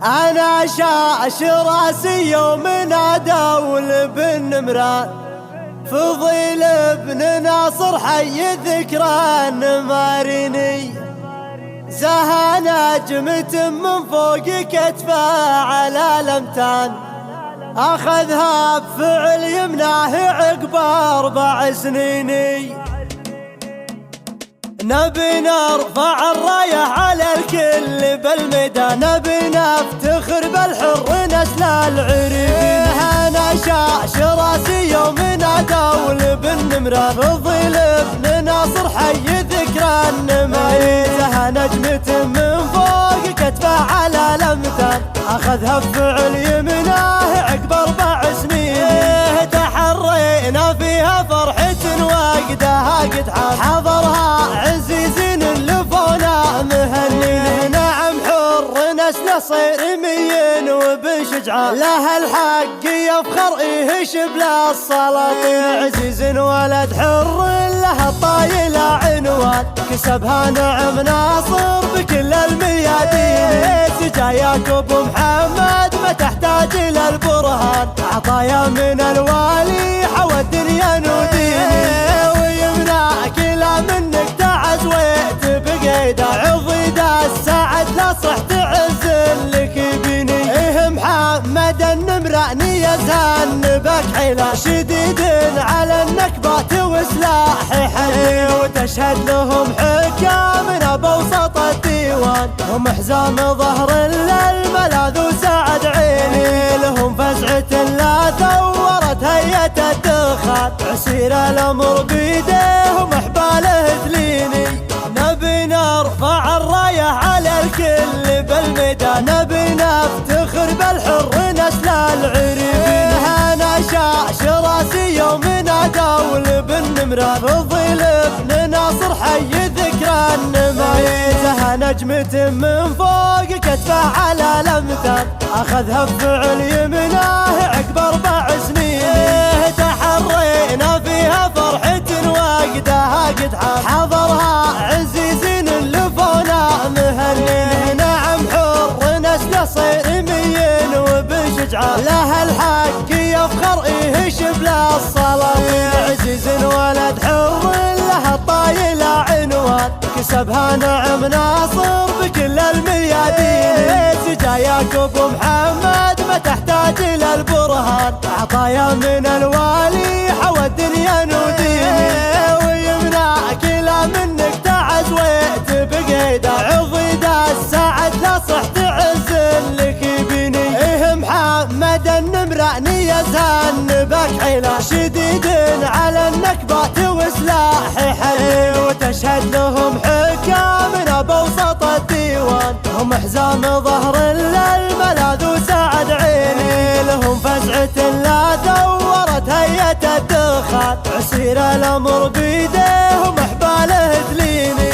أنا شاش راسي يوم نادول بن مران فضيل ابن ناصر حي ذكرى نماريني زها نجمة من فوق كتفه على لمتان أخذها بفعل يمناه عقب 4 سنيني نبي نرفع الراية على الكل بالميدان نبي نفتخر بالحر نسل العريبي أنا شاش راسي يوم نادول بن مران فضيل ابن ناصر حي ذكرى النمايزها نجمة من فوق كتفه على لمتان أخذها بفعل يمناه عقب 4 سنين تحرينا فيها فرحة وقدها قد حضرها عزيزين اللفونا مهنين نعم حر نسل صيرمي وبشجعان له الحق يفخر يهشب السلاطين عزيز ولد حر له الطايلة عنوان كسبها نعم ناصر بكل الميادين سجاياك ابو محمد ما تحتاج الى البرهان عطايا من الوالي حوى الدنيا نوديني ويمنعك لا منك تعز وتبقيدا عضيدا السعد لا صح تعز لك بيني إيه محمد النمراني يزهن بك حيلة شديد على النكبات وسلاح حنين وتشهد لهم حكامنا بوسط الديوان هم حزام ظهر للملاذ وسعد عيني لهم فزعة لا ثورت هيئة الدخان عسير الأمر بيديهم أحباله تليني نبي نرفع الراية على الكل بالميدان نبي نفتخر بالحر نسل العريبين أنا شاش راسي يوم نادول بن مران فضيل ابن ناصر حي ذكرى النمايزها نجمة من فوق كتفه على لمتان أخذها بفعل يمناه عقب 4 سنين تحرينا فيها فرحة وقدها قد حضرها عزيزين اللفونا مهنين نعم حر نسل صيرمي وبشجعان له الحق يفخر يهشب السلاطين عزيز ولد حر له الطايلة عنوان كسبها نعم ناصر بكل الميادين سجاياك ابو محمد ما تحتاج الى البرهان عطايا من الوالي حوى الدنيا نوديني ويمنعك لا منك تعز وتبقيدا عضيدا السعد لا صح تعز لك بيني إيه محمد النمراني يزهن بك حيلة شديد على النكبات وسلاح حنين وتشهد لهم حكامنا بوسط الديوان هم حزام ظهر للملاذ وسعد عيني لهم فزعة لا ثورت هيئة الدخان عسير الأمر بيديهم أحباله تليني